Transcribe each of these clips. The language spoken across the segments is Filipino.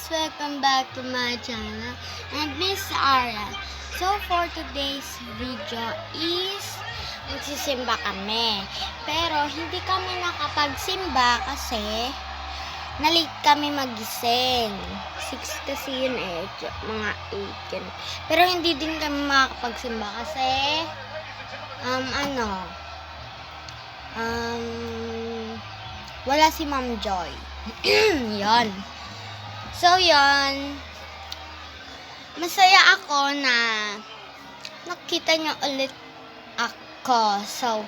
Welcome back to my channel and Miss Ara. So for today's video is magsisimba kami. Pero hindi kami nakapagsimba kasi na-late kami magising. 6 kasi yun eh, mga 8 yun. Pero hindi din kami makakapagsimba kasi wala si Ma'am Joy. Yon. So, yon. Masaya ako na nakita niyo ulit ako. So,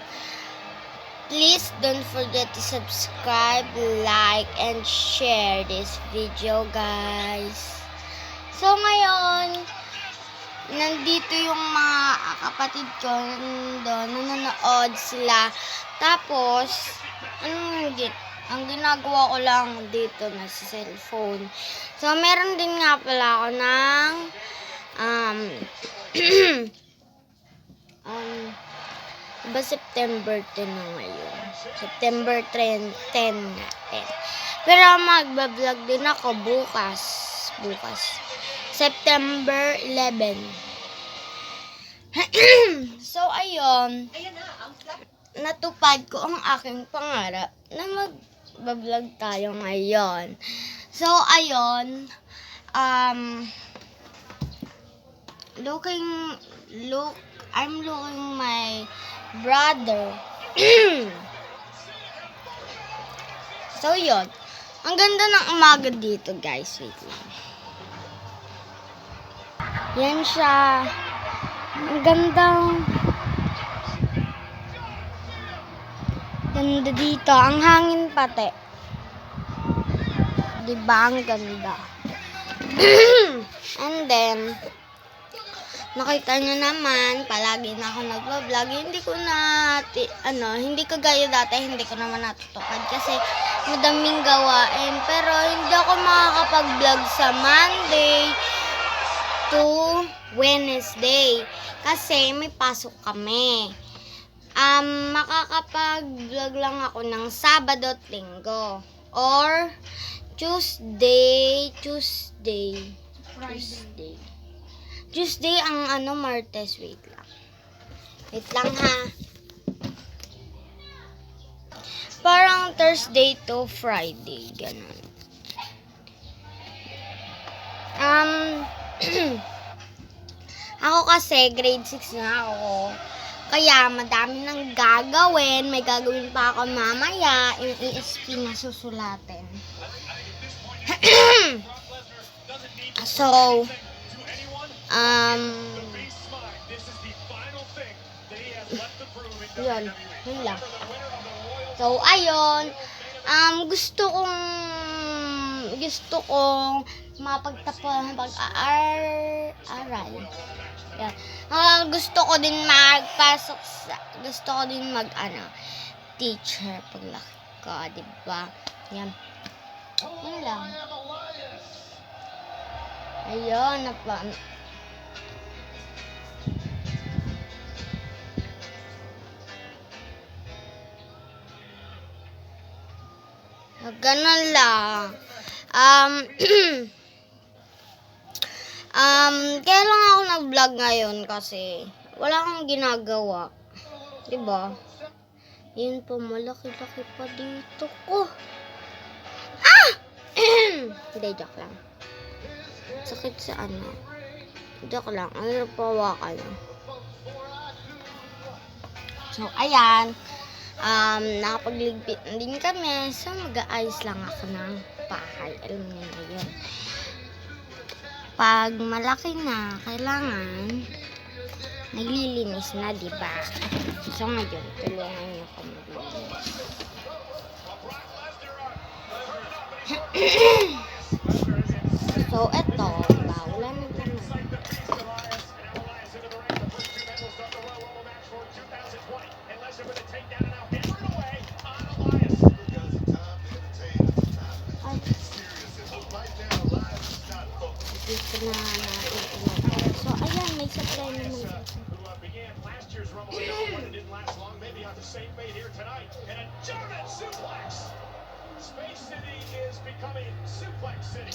please don't forget to subscribe, like, and share this video, guys. So, ngayon, nandito yung mga kapatid ko doon, nanonood sila. Tapos, ang ginagawa ko lang dito na sa cellphone. So, meron din nga pala ako ng diba September 10 na ngayon? September 10 natin. Pero magbablog din ako bukas. September 11. So, ayun. Natupad ko ang aking pangarap na mag-vlog tayo ngayon. So, ayun. I'm looking my brother. So, yun. Ang ganda ng umaga dito, guys. Wait lang. Yan siya. Ang ganda dito. Ang hangin pati. Diba? Ang ganda. And then, nakita nyo naman, palagi na ako nagbablog. Hindi ko gaya dati, hindi ko naman natutupad kasi madaming gawain. Pero hindi ako makakapag-vlog sa Monday to Wednesday kasi may pasok kami. Makakapag-vlog lang ako ng Sabado at Linggo or Tuesday ang Martes. Wait lang ha. Parang Thursday to Friday, ganun. Ako kasi grade 6 na ako. Kaya madami nang gagawin. May gagawin pa ako mamaya. Yung ESP na susulatin. So, yun lang. So, ayun. Gusto kong mapagtapos pag-aaral. Yan. Gusto ko din teacher paglaki ko, diba? Yan. Yun lang. Ayun, ganun lang. Kaya lang ako nag-vlog ngayon kasi wala akong ginagawa. Diba? Yun po, malaki-laki pa dito ko. Hindi, joke lang. Sakit sa joke lang. Ano pa hawakan? So, ayan. Nakapagligpit din kami. So, mag-aayos lang ako ng bahay. Alam niyo na yun. Pag malaki na, kailangan naglilinis na, diba? So, ngayon, tulungan niyo ako maglinis. So, eto, diba? Wala na naman. Dito na natin. So, ayan, may supply naman.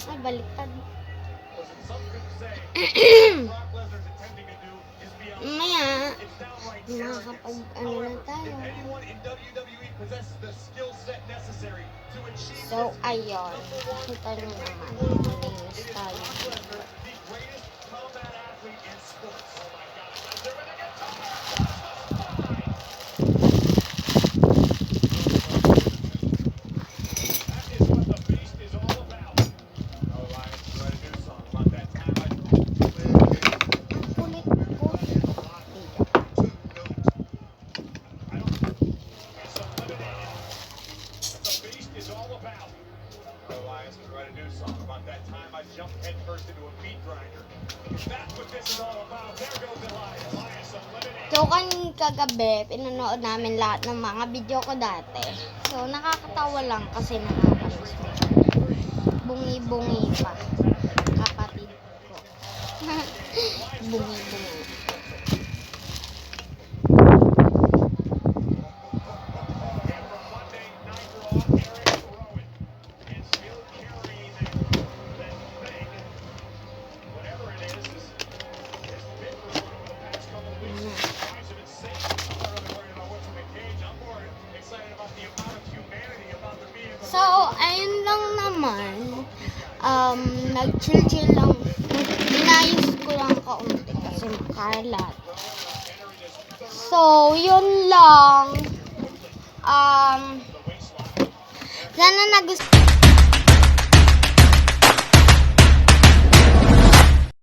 Ay, baliktad. Maya, makakapag ano na tayo. So, ayun. Kita nyo naman. Malinis tayo. So, kagabi, pinanood namin lahat ng mga video ko dati. So, nakakatawa lang kasi nakakamiss mo. Bungi-bungi pa. Kapatid ko. Bungi-bungi. So, ayun lang naman. Nag-chill-chill lang. Inayos ko lang kaunti kasi makalat. So, yun lang. Sana nagustuhan.